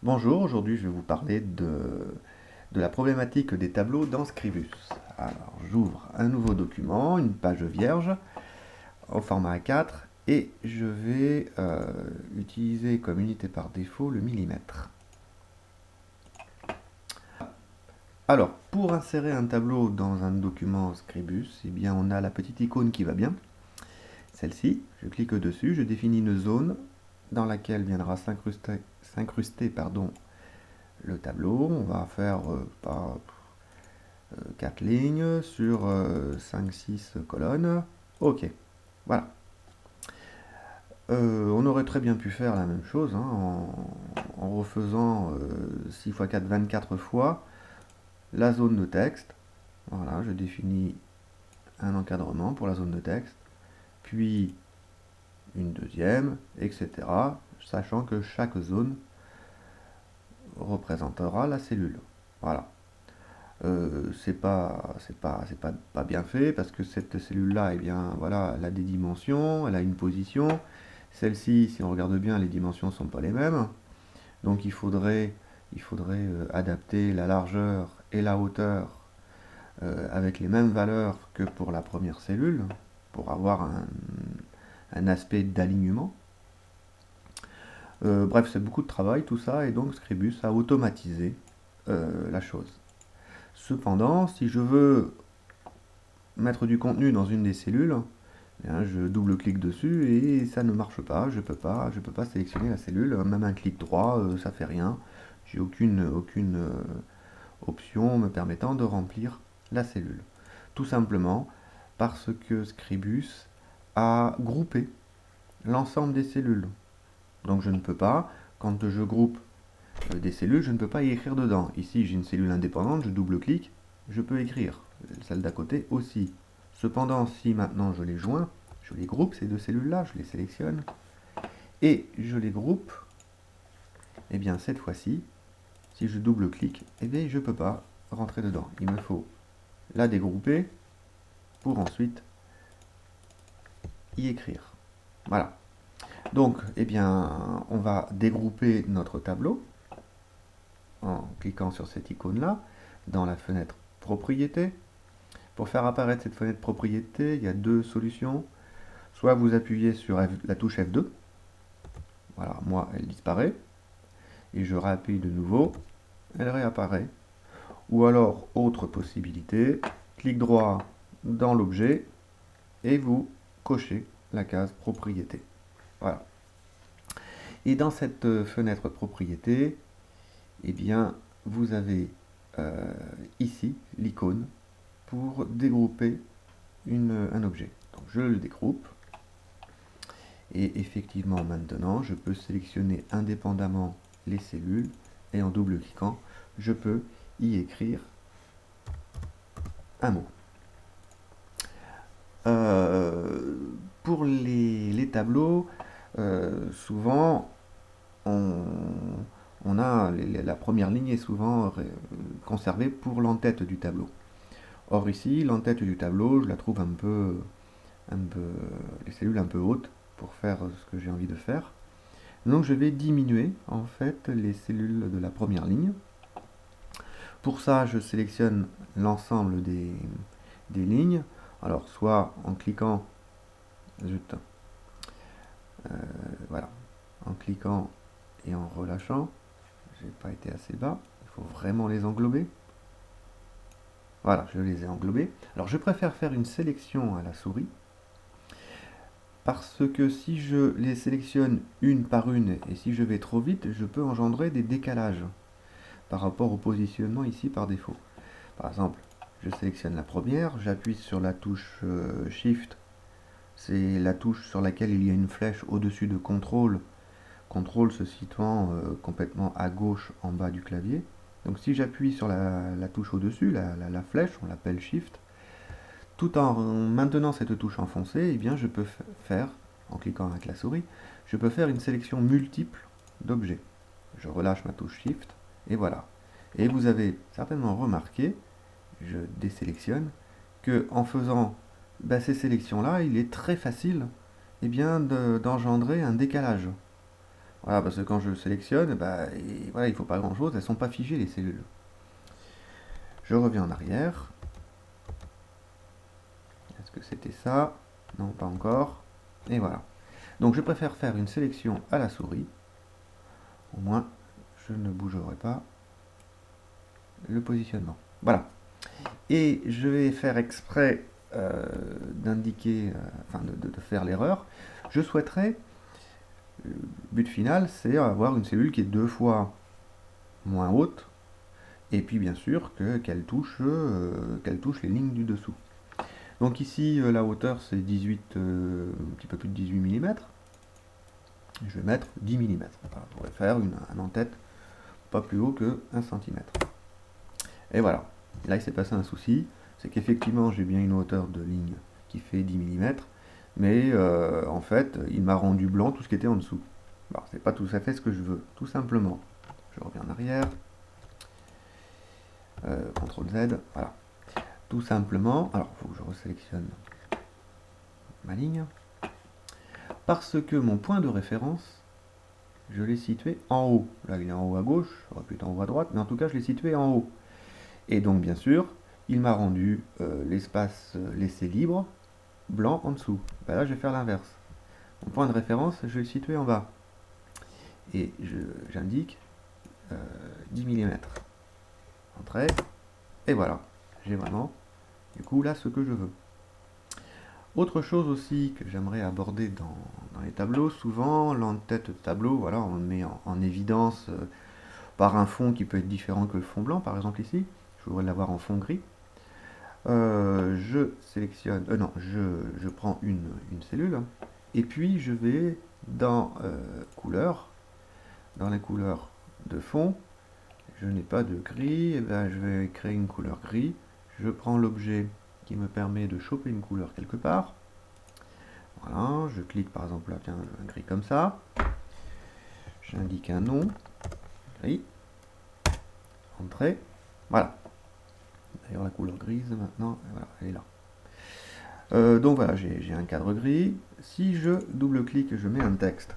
Bonjour, aujourd'hui je vais vous parler de la problématique des tableaux dans Scribus. Alors j'ouvre un nouveau document, une page vierge au format A4 et je vais utiliser comme unité par défaut le millimètre. Alors pour insérer un tableau dans un document Scribus, eh bien on a la petite icône qui va bien, celle-ci, je clique dessus, je définis une zone dans laquelle viendra s'incruster le tableau. On va faire par 4 lignes sur 5-6 colonnes. Ok, voilà. On aurait très bien pu faire la même chose hein, en refaisant 6 x 4, 24 fois la zone de texte. Voilà, je définis un encadrement pour la zone de texte, puis une deuxième, etc. Sachant que chaque zone représentera la cellule. Voilà. C'est pas bien fait parce que cette cellule-là, eh bien, voilà, elle a des dimensions, elle a une position. Celle-ci, si on regarde bien, les dimensions ne sont pas les mêmes. Donc il faudrait adapter la largeur et la hauteur avec les mêmes valeurs que pour la première cellule pour avoir un aspect d'alignement. Bref, c'est beaucoup de travail tout ça et donc Scribus a automatisé la chose. Cependant, si je veux mettre du contenu dans une des cellules, je double-clique dessus et ça ne marche pas. Je peux pas sélectionner la cellule. Même un clic droit, ça fait rien. J'ai aucune option me permettant de remplir la cellule. Tout simplement parce que Scribus a groupé l'ensemble des cellules. Donc je ne peux pas, quand je groupe des cellules, je ne peux pas y écrire dedans. Ici, j'ai une cellule indépendante, je double-clique, je peux écrire. Celle d'à côté aussi. Cependant, si maintenant je les joins, je les groupe, ces deux cellules-là, je les sélectionne, et je les groupe, et bien cette fois-ci, si je double-clique, eh bien je ne peux pas rentrer dedans. Il me faut la dégrouper pour ensuite y écrire. Voilà. Donc, eh bien, on va dégrouper notre tableau en cliquant sur cette icône-là dans la fenêtre Propriétés. Pour faire apparaître cette fenêtre Propriété, il y a deux solutions. Soit vous appuyez sur la touche F2, voilà, moi elle disparaît, et je réappuie de nouveau, elle réapparaît. Ou alors, autre possibilité, clic droit dans l'objet, et vous cochez la case Propriété. Voilà. Et dans cette fenêtre Propriété, eh bien, vous avez ici l'icône pour dégrouper un objet. Donc je le dégroupe. Et effectivement, maintenant, je peux sélectionner indépendamment les cellules et en double-cliquant, je peux y écrire un mot. Pour les tableaux, souvent, on a la première ligne est souvent conservée pour l'entête du tableau. Or ici, l'entête du tableau, je la trouve un peu, les cellules un peu hautes pour faire ce que j'ai envie de faire. Donc je vais diminuer en fait les cellules de la première ligne. Pour ça, je sélectionne l'ensemble des lignes. Alors soit en cliquant, zut, voilà, en cliquant et en relâchant, j'ai pas été assez bas, il faut vraiment les englober. Voilà, je les ai englobés. Alors je préfère faire une sélection à la souris parce que si je les sélectionne une par une et si je vais trop vite, je peux engendrer des décalages par rapport au positionnement ici par défaut. Par exemple, je sélectionne la première, j'appuie sur la touche Shift, c'est la touche sur laquelle il y a une flèche au-dessus de Contrôle, Contrôle se situant complètement à gauche en bas du clavier. Donc si j'appuie sur la touche au-dessus, la flèche, on l'appelle Shift, tout en maintenant cette touche enfoncée, eh bien je peux faire, en cliquant avec la souris, je peux faire une sélection multiple d'objets. Je relâche ma touche Shift, et voilà. Et vous avez certainement remarqué, je désélectionne, que en faisant ces sélections-là, il est très facile d'engendrer un décalage. Voilà, parce que quand je sélectionne, bah, voilà, il ne faut pas grand chose, elles ne sont pas figées les cellules. Je reviens en arrière. Est-ce que c'était ça? Non, pas encore. Et voilà. Donc je préfère faire une sélection à la souris. Au moins, je ne bougerai pas le positionnement. Voilà. Et je vais faire exprès d'indiquer, enfin de faire l'erreur. Je souhaiterais, le but final, c'est avoir une cellule qui est 2 fois moins haute, et puis bien sûr qu'elle touche les lignes du dessous. Donc ici, la hauteur c'est 18, un petit peu plus de 18 mm. Je vais mettre 10 mm. Voilà, on pourrait faire un en-tête pas plus haut que 1 cm. Et voilà. Là, il s'est passé un souci, c'est qu'effectivement, j'ai bien une hauteur de ligne qui fait 10 mm, mais en fait, il m'a rendu blanc tout ce qui était en dessous. Bon, c'est pas tout à fait ce que je veux, tout simplement. Je reviens en arrière. CTRL Z, voilà. Tout simplement, alors il faut que je resélectionne ma ligne, parce que mon point de référence, je l'ai situé en haut. Là, il est en haut à gauche, ça aurait pu être en haut à droite, mais en tout cas, je l'ai situé en haut. Et donc, bien sûr, il m'a rendu l'espace laissé libre, blanc en dessous. Ben là, je vais faire l'inverse. Mon point de référence, je vais le situer en bas. Et j'indique 10 mm. Entrée. Et voilà. J'ai vraiment, du coup, là, ce que je veux. Autre chose aussi que j'aimerais aborder dans les tableaux, souvent, l'entête de tableau, voilà, on le met en évidence par un fond qui peut être différent que le fond blanc, par exemple ici. Je voudrais l'avoir en fond gris. Je sélectionne, non, je prends une cellule, et puis je vais dans couleurs, dans les couleurs de fond, je n'ai pas de gris, et bien je vais créer une couleur gris, je prends l'objet qui me permet de choper une couleur quelque part, voilà, je clique par exemple là, tiens, un gris comme ça, j'indique un nom, gris, entrée, voilà. D'ailleurs la couleur grise maintenant, voilà, elle est là. Donc voilà, j'ai un cadre gris. Si je double-clique, je mets un texte.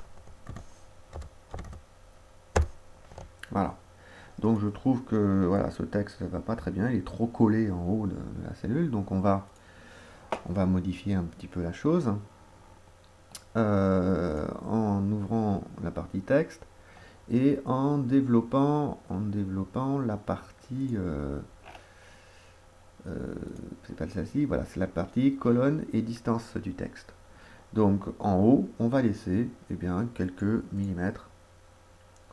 Voilà. Donc je trouve que voilà, ce texte ne va pas très bien, il est trop collé en haut de la cellule, donc on va modifier un petit peu la chose. En ouvrant la partie texte et en développant la partie c'est pas celle-ci, voilà, c'est la partie colonne et distance du texte. Donc en haut, on va laisser bien, quelques millimètres,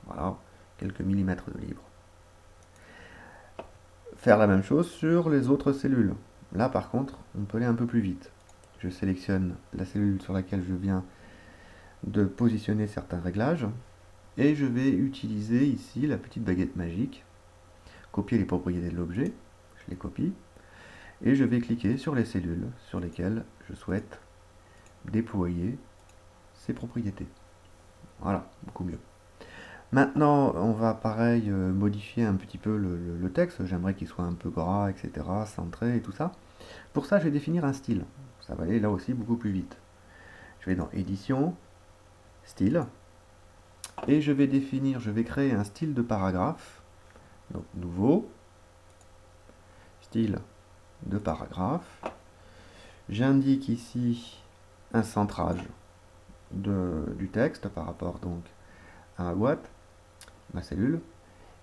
voilà, quelques millimètres de libre. Faire la même chose sur les autres cellules. Là par contre, on peut aller un peu plus vite. Je sélectionne la cellule sur laquelle je viens de positionner certains réglages et je vais utiliser ici la petite baguette magique, copier les propriétés de l'objet, je les copie, et je vais cliquer sur les cellules sur lesquelles je souhaite déployer ces propriétés. Voilà, beaucoup mieux. Maintenant, on va pareil modifier un petit peu le texte. J'aimerais qu'il soit un peu gras, etc., centré et tout ça. Pour ça, je vais définir un style. Ça va aller là aussi beaucoup plus vite. Je vais dans Édition, Style, et je vais créer un style de paragraphe. Donc, Nouveau, Style de paragraphe. J'indique ici un centrage du texte par rapport donc à ma boîte, ma cellule.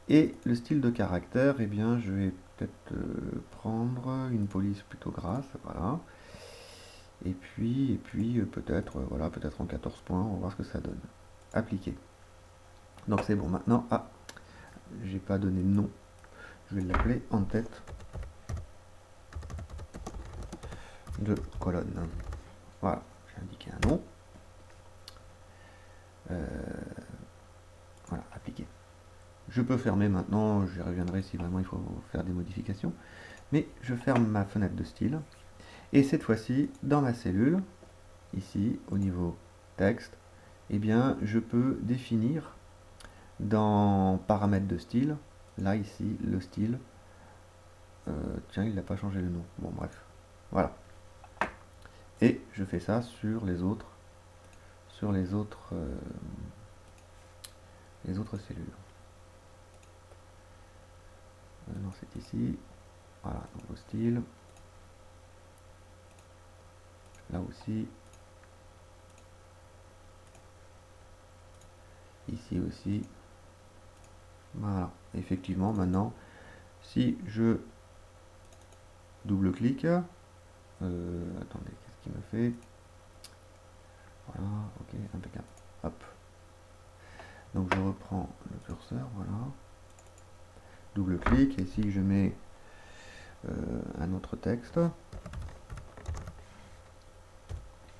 Et le style de caractère, eh bien, je vais peut-être prendre une police plutôt grasse, voilà. Et puis peut-être, voilà, peut-être en 14 points, on va voir ce que ça donne. Appliquer. Donc c'est bon, maintenant, j'ai pas donné de nom, je vais l'appeler en tête de colonne. Voilà, j'ai indiqué un nom. Voilà, appliquer. Je peux fermer maintenant, j'y reviendrai si vraiment il faut faire des modifications. Mais je ferme ma fenêtre de style. Et cette fois-ci, dans ma cellule, ici, au niveau texte, eh bien, je peux définir dans paramètres de style, là, ici, le style. Tiens, il n'a pas changé le nom. Bon, bref. Voilà. Et je fais ça sur les autres les autres cellules. Non, c'est ici. Voilà, nouveau style. Là aussi. Ici aussi. Voilà. Effectivement, maintenant, si je double-clique, attendez, qu'est-ce qu'il me fait? Voilà, ok, impeccable. Hop. Donc je reprends le curseur, voilà. Double-clic, et si je mets un autre texte,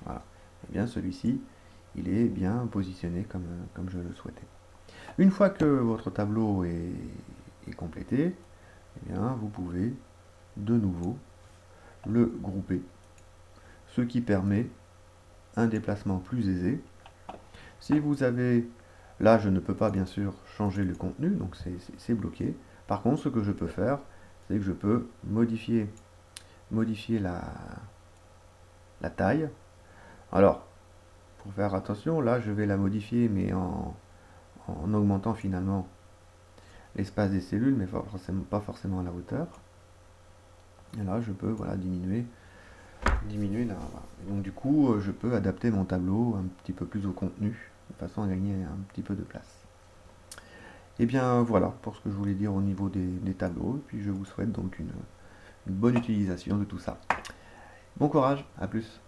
voilà, et bien celui-ci, il est bien positionné comme je le souhaitais. Une fois que votre tableau est complété, eh bien, vous pouvez de nouveau le grouper, ce qui permet un déplacement plus aisé. Si vous avez, là je ne peux pas bien sûr changer le contenu, donc c'est bloqué. Par contre, ce que je peux faire, c'est que je peux modifier la taille. Alors, pour faire attention, là je vais la modifier, mais en augmentant finalement l'espace des cellules, mais pas forcément à la hauteur. Et là, je peux voilà, diminuer la. Voilà. Donc du coup, je peux adapter mon tableau un petit peu plus au contenu, de façon à gagner un petit peu de place. Et bien voilà pour ce que je voulais dire au niveau des tableaux. Et puis je vous souhaite donc une bonne utilisation de tout ça. Bon courage, à plus.